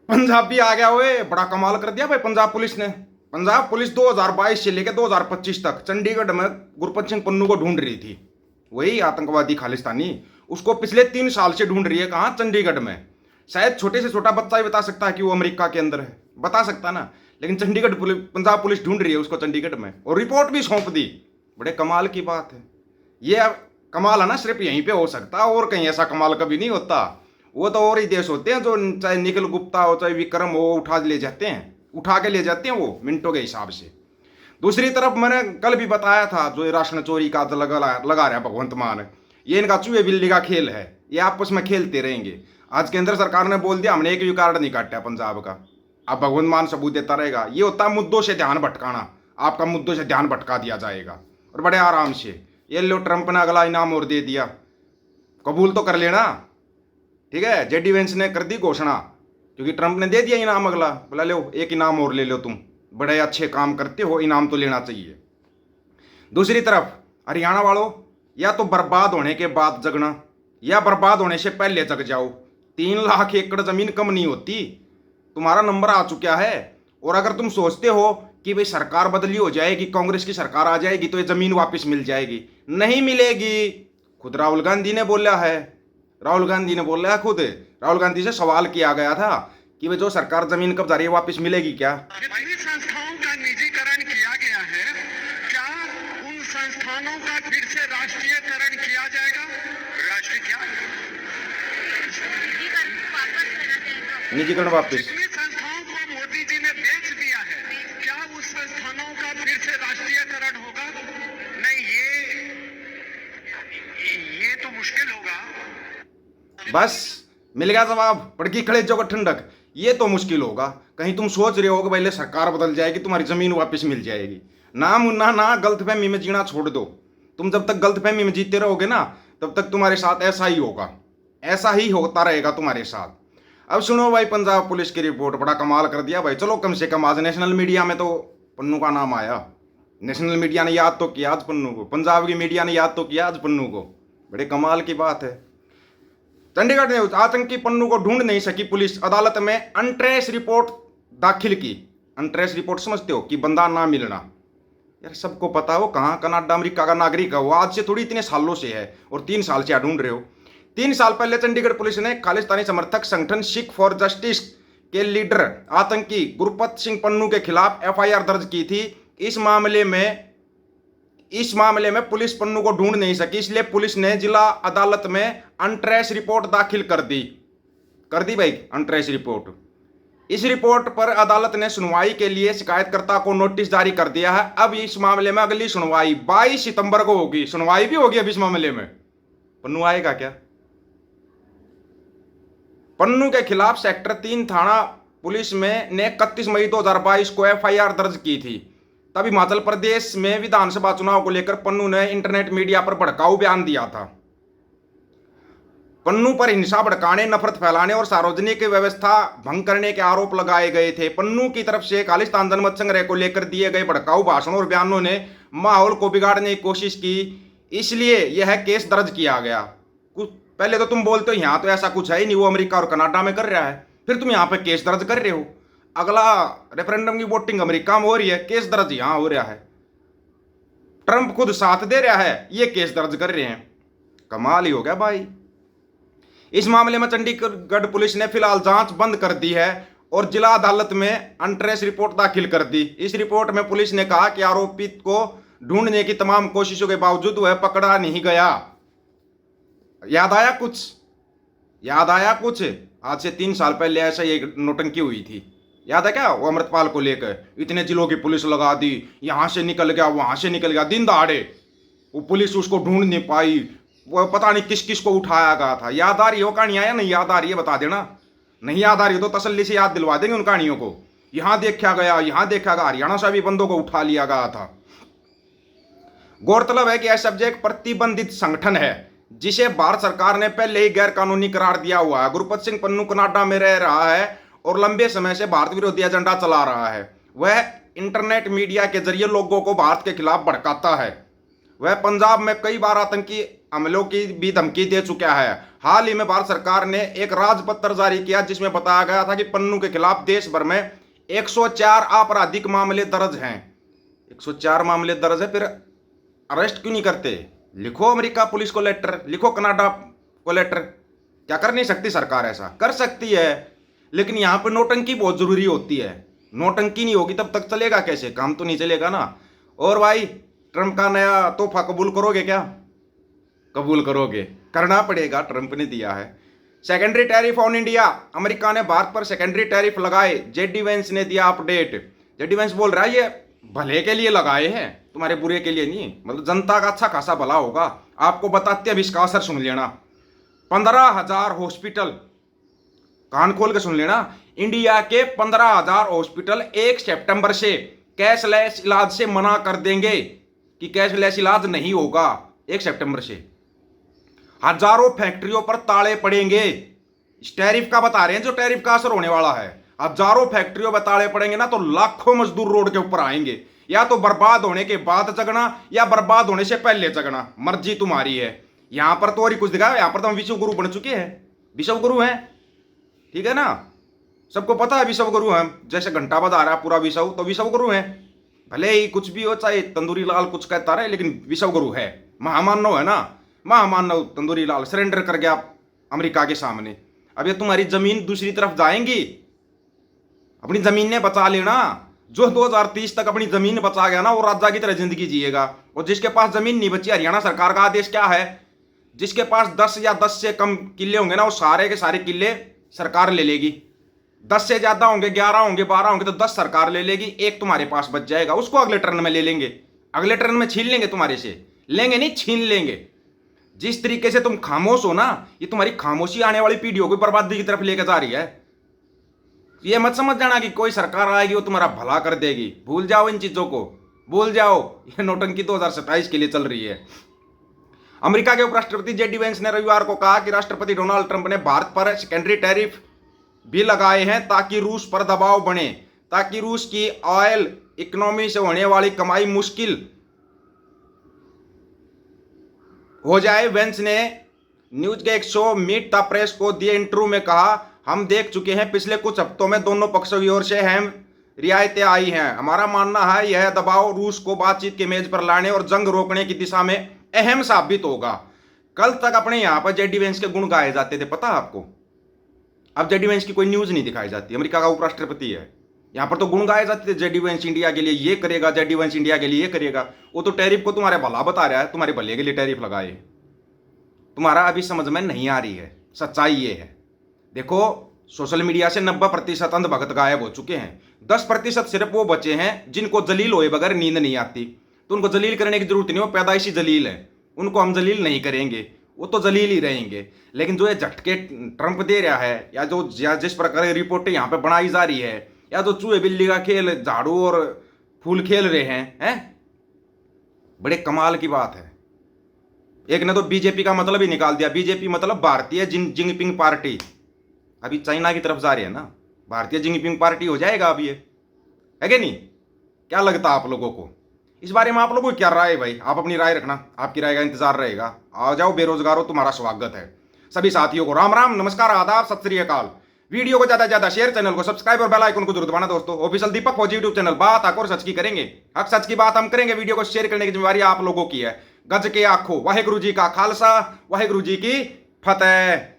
पंजाब भी आ गया। हुए बड़ा कमाल कर दिया भाई पंजाब पुलिस ने। पंजाब पुलिस 2022 से लेकर 2025 तक चंडीगढ़ में गुरपत सिंह पन्नू को ढूंढ रही थी। वही आतंकवादी खालिस्तानी, उसको पिछले 3 साल से ढूंढ रही है। कहाँ? चंडीगढ़ में। शायद छोटे से छोटा बच्चा ही बता सकता है कि वो अमेरिका के अंदर है, बता सकता ना। लेकिन चंडीगढ़ पुलिस, पंजाब पुलिस ढूंढ रही है उसको चंडीगढ़ में, और रिपोर्ट भी सौंप दी। बड़े कमाल की बात है ये। कमाल है ना, सिर्फ यहीं पे हो सकता है, और कहीं ऐसा कमाल कभी नहीं होता। वो तो और ही देश होते हैं जो चाहे निखिल गुप्ता हो चाहे विक्रम हो, उठा ले जाते हैं, उठा के ले जाते हैं वो मिनटों के हिसाब से। दूसरी तरफ मैंने कल भी बताया था, जो ये राशन चोरी का लगा रहा है भगवंत मान, ये इनका चूहे बिल्ली का खेल है। ये आपस में खेलते रहेंगे। आज केंद्र सरकार ने बोल दिया हमने एक भी कार्ड नहीं काटा पंजाब का। अब भगवंत मान सबूत देता रहेगा। ये होता है मुद्दों से ध्यान भटकाना। आपका मुद्दों से ध्यान भटका दिया जाएगा, और बड़े आराम से। ये लो, ट्रंप ने अगला इनाम और दे दिया। कबूल तो कर लेना। ठीक है, जेडी वेंस ने कर दी घोषणा, क्योंकि ट्रंप ने दे दिया इनाम अगला। बोला लो एक इनाम और ले लो, तुम बड़े अच्छे काम करते हो, इनाम तो लेना चाहिए। दूसरी तरफ हरियाणा वालों, या तो बर्बाद होने के बाद जगना, या बर्बाद होने से पहले जग जाओ। 3 लाख एकड़ जमीन कम नहीं होती। तुम्हारा नंबर आ चुका है। और अगर तुम सोचते हो कि भाई सरकार बदली हो जाएगी, कांग्रेस की सरकार आ जाएगी तो ये जमीन वापस मिल जाएगी, नहीं मिलेगी। खुद राहुल गांधी ने बोला है। राहुल गांधी ने बोला है खुद। राहुल गांधी से सवाल किया गया था कि भाई जो सरकार जमीन कब जा रही है वापस मिलेगी क्या? जितनी संस्थाओं का निजीकरण किया गया है, क्या उन संस्थानों का फिर से राष्ट्रीयकरण किया जाएगा? राष्ट्रीय क्या? निजीकरण वापस। जितनी संस्थाओं को मोदी जी ने बेच दिया है, क्या उस संस्थानों का फिर से राष्ट्रीयकरण होगा? नहीं, ये तो मुश्किल होगा। बस मिल गया जवाब। पड़की खड़े जो ठंडक। ये तो मुश्किल होगा। कहीं तुम सोच रहे हो कि पहले सरकार बदल जाएगी तुम्हारी जमीन वापस मिल जाएगी? ना मुन्ना ना, गलतफहमी में जीना छोड़ दो। तुम जब तक गलतफहमी में जीते रहोगे ना, तब तक तुम्हारे साथ ऐसा ही होगा। ऐसा ही होता रहेगा तुम्हारे साथ। अब सुनो भाई, पंजाब पुलिस की रिपोर्ट बड़ा कमाल कर दिया भाई। चलो कम से कम आज नेशनल मीडिया में तो पन्नू का नाम आया। नेशनल मीडिया ने याद तो किया आज पन्नू को, पंजाब की मीडिया ने याद तो किया आज पन्नू को। बड़े कमाल की बात है। चंडीगढ़ ने आतंकी पन्नू को ढूंढ नहीं सकी पुलिस, अदालत में अनट्रेस रिपोर्ट दाखिल की। अनट्रेस रिपोर्ट समझते हो कि बंदा ना मिलना। यार सबको पता है वो कहाँ कनाडा अमेरिका का नागरिक है। वो आज से थोड़ी इतने सालों से है, और 3 साल से ढूंढ रहे हो। 3 साल पहले चंडीगढ़ पुलिस ने खालिस्तानी समर्थक संगठन सिख फॉर जस्टिस के लीडर आतंकी गुरपत सिंह पन्नू के खिलाफ एफआईआर दर्ज की थी। इस मामले में पुलिस पन्नू को ढूंढ नहीं सकी, इसलिए पुलिस ने जिला अदालत में अनट्रेस रिपोर्ट दाखिल कर दी भाई अनट्रेस रिपोर्ट। इस रिपोर्ट पर अदालत ने सुनवाई के लिए शिकायतकर्ता को नोटिस जारी कर दिया है। अब इस मामले में अगली सुनवाई 22 सितंबर को होगी। सुनवाई भी होगी अब इस मामले में। पन्नू आएगा क्या? पन्नू के खिलाफ सेक्टर 3 थाना पुलिस में ने 31 मई 2022 को एफआईआर दर्ज की थी। तब हिमाचल प्रदेश में विधानसभा चुनाव को लेकर पन्नू ने इंटरनेट मीडिया पर भड़काऊ बयान दिया था। पन्नू पर हिंसा भड़काने, नफरत फैलाने और सार्वजनिक व्यवस्था भंग करने के आरोप लगाए गए थे। पन्नू की तरफ से खालिस्तान जनमत संग्रह को लेकर दिए गए भड़काऊ भाषणों और बयानों ने माहौल को बिगाड़ने की कोशिश की, इसलिए यह केस दर्ज किया गया। कुछ पहले तो तुम बोलते हो यहाँ तो ऐसा कुछ है ही नहीं, वो अमेरिका और कनाडा में कर रहा है, फिर तुम यहाँ पे केस दर्ज कर रहे हो। अगला रेफरेंडम की वोटिंग अमेरिका में हो रही है, केस दर्ज यहां हो रहा है। ट्रंप खुद साथ दे रहा है, ये केस दर्ज कर रहे हैं। कमाल ही हो गया भाई। इस मामले में चंडीगढ़ पुलिस ने फिलहाल जांच बंद कर दी है और जिला अदालत में अनट्रेस रिपोर्ट दाखिल कर दी। इस रिपोर्ट में पुलिस ने कहा कि आरोपित को ढूंढने की तमाम कोशिशों के बावजूद वह पकड़ा नहीं गया। याद आया कुछ? आज से 3 साल पहले ऐसा एक नोटंकी हुई थी, याद है क्या? वो अमृतपाल को लेकर इतने जिलों की पुलिस लगा दी, यहां से निकल गया वहां से निकल गया, दिन दहाड़े वो पुलिस उसको ढूंढ नहीं पाई। वो पता नहीं किस किस को उठाया गया था। याद आ रही है वो कहानियां या नहीं याद आ रही है? बता देना। नहीं याद आ रही तो तसल्ली से याद दिलवा देंगे उन कहानियों को। यहां देखा गया हरियाणा से भी बंदों को उठा लिया गया था। गौरतलब है कि एसएफजे एक प्रतिबंधित संगठन है जिसे भारत सरकार ने पहले ही गैर कानूनी करार दिया हुआ है। गुरपत सिंह पन्नू कनाडा में रह रहा है और लंबे समय से भारत विरोधी एजेंडा चला रहा है। वह इंटरनेट मीडिया के जरिए लोगों को भारत के खिलाफ भड़काता है। वह पंजाब में कई बार हमलों की भी धमकी दे चुका है। हाल ही में भारत सरकार ने एक राजपत्र जारी किया जिसमें बताया गया था कि पन्नू के खिलाफ देश भर में 104 आपराधिक मामले दर्ज हैं। 104 मामले दर्ज है, फिर अरेस्ट क्यों नहीं करते? लिखो अमेरिका पुलिस को लेटर, लिखो कनाडा को लेटर। क्या कर नहीं सकती सरकार? ऐसा कर सकती है, लेकिन यहाँ पर नोटंकी बहुत जरूरी होती है। नोटंकी नहीं होगी तब तक चलेगा कैसे? काम तो नहीं चलेगा ना। और भाई, ट्रंप का नया तोहफा कबूल करोगे क्या? कबूल करोगे? करना पड़ेगा, ट्रंप ने दिया है। Secondary tariff on India, America ने भारत पर सेकेंडरी टैरिफ लगाए। जेडी वेंस ने दिया अपडेट। जेडी वेंस बोल रहा है ये भले के लिए लगाए हैं, तुम्हारे बुरे के लिए नहीं। मतलब जनता का अच्छा खासा भला होगा। आपको बताते हैं, अब इसका असर सुन लेना। 15,000 हॉस्पिटल, कान खोल के सुन लेना, इंडिया के 15,000 हॉस्पिटल 1 सितंबर से कैशलेस इलाज से मना कर देंगे कि कैशलेस इलाज नहीं होगा 1 सितंबर से। हजारों फैक्ट्रियों पर ताले पड़ेंगे। इस टैरिफ का बता रहे हैं, जो टैरिफ का असर होने वाला है। हजारों फैक्ट्रियों पर ताले पड़ेंगे ना, तो लाखों मजदूर रोड के ऊपर आएंगे। या तो बर्बाद होने के बाद जगना या बर्बाद होने से पहले जगना, मर्जी तुम्हारी है। यहां पर तो और ही कुछ दिखा, यहां पर तो हम विश्व गुरु बन चुके हैं, विश्व गुरु हैं, ठीक है ना। सबको पता है विश्व गुरु हैं। जैसे घंटा बजा रहा है पूरा विश्व, तो विश्व गुरु हैं। भले ही कुछ भी हो, चाहे तंदूरी लाल कुछ कहता रहे, लेकिन विश्व गुरु है। महामानव है ना, महामानव तंदूरी लाल सरेंडर कर गया अमेरिका के सामने। अब ये तुम्हारी जमीन दूसरी तरफ जाएंगी, अपनी जमीन ने बचा लेना। जो 2030 तक अपनी जमीन बचा गया ना, वो राजा की तरह जिंदगी जिएगा। और जिसके पास जमीन नहीं बची, हरियाणा सरकार का आदेश क्या है, जिसके पास 10 या 10 से कम किले होंगे ना, वो सारे के सारे किले सरकार ले लेगी। 10 से ज्यादा होंगे, 11 होंगे, 12 होंगे, तो 10 सरकार ले लेगी, एक तुम्हारे पास बच जाएगा। उसको अगले टर्न में ले लेंगे, अगले टर्न में छीन लेंगे तुम्हारे से। लेंगे नहीं, छीन लेंगे। जिस तरीके से तुम खामोश हो ना, ये तुम्हारी खामोशी आने वाली पीढ़ियों को बर्बादी की तरफ लेकर जा रही है। ये मत समझ जाना कि कोई सरकार आएगी वो तुम्हारा भला कर देगी। भूल जाओ इन चीजों को, भूल जाओ। ये नोटंकी 2027 के लिए चल रही है। अमेरिका के उपराष्ट्रपति जेडी वेंस ने रविवार को कहा कि राष्ट्रपति डोनाल्ड ट्रंप ने भारत पर सेकेंडरी टैरिफ भी लगाए हैं ताकि रूस पर दबाव बढ़े, ताकि रूस की ऑयल इकोनॉमी से होने वाली कमाई मुश्किल हो जाए। वेंस ने न्यूज के एक शो मीट द प्रेस को दिए इंटरव्यू में कहा, हम देख चुके हैं पिछले कुछ हफ्तों में दोनों पक्षों की ओर से अहम रियायतें आई हैं। हमारा मानना है यह दबाव रूस को बातचीत के मेज पर लाने और जंग रोकने की दिशा में अहम साबित होगा। कल तक अपने यहां पर जेडी वेंस के गुण गाए जाते थे, पता है आपको? अब जेडी वेंस की कोई न्यूज नहीं दिखाई जाती। अमेरिका का उपराष्ट्रपति है, यहां पर तो गुण गाए जाते थे, जेडी वेंस इंडिया के लिए ये करेगा, जेडी वेंस इंडिया के लिए ये करेगा। वो तो टैरिफ को तुम्हारे भला बता रहा है, तुम्हारे भले के लिए टैरिफ लगाए। तुम्हारा अभी समझ में नहीं आ रही है। सच्चाई ये है, देखो, सोशल मीडिया से 90% अंधभक्त गायब हो चुके हैं। 10% सिर्फ वो बचे हैं जिनको जलील होए बगैर नींद नहीं आती। तो उनको जलील करने की जरूरत नहीं, वो पैदाइशी जलील है। उनको हम जलील नहीं करेंगे, वो तो जलील ही रहेंगे। लेकिन जो ये झटके ट्रंप दे रहा है, या जिस प्रकार रिपोर्टें यहाँ पे बनाई जा रही है, या जो चूहे बिल्ली का खेल झाड़ू और फूल खेल रहे हैं, बड़े कमाल की बात है। एक ने तो बीजेपी का मतलब ही निकाल दिया। बीजेपी मतलब भारतीय जिनपिंग पार्टी। अभी चाइना की तरफ जा रही है ना, भारतीय जिनपिंग पार्टी हो जाएगा अब ये, है कि नहीं? क्या लगता है आप लोगों को इस बारे में? आप लोगों को क्या राय है भाई? आप अपनी राय रखना, आपकी राय का इंतजार रहेगा। आ जाओ बेरोजगारों, तुम्हारा स्वागत है। सभी साथियों को राम राम, नमस्कार, आदाब, सत श्री अकाल। वीडियो को ज्यादा से ज्यादा शेयर, चैनल को सब्सक्राइब और बेल आइकन को जरूर दबाना दोस्तों। ऑफिशियल दीपक फौजी यूट्यूब चैनल, बात आकर सच की करेंगे, हक सच की बात हम करेंगे। वीडियो को शेयर करने की जिम्मेवारी आप लोगों की है। गज के आखो, वाहेगुरु जी का खालसा, वाहेगुरु जी की फतेह।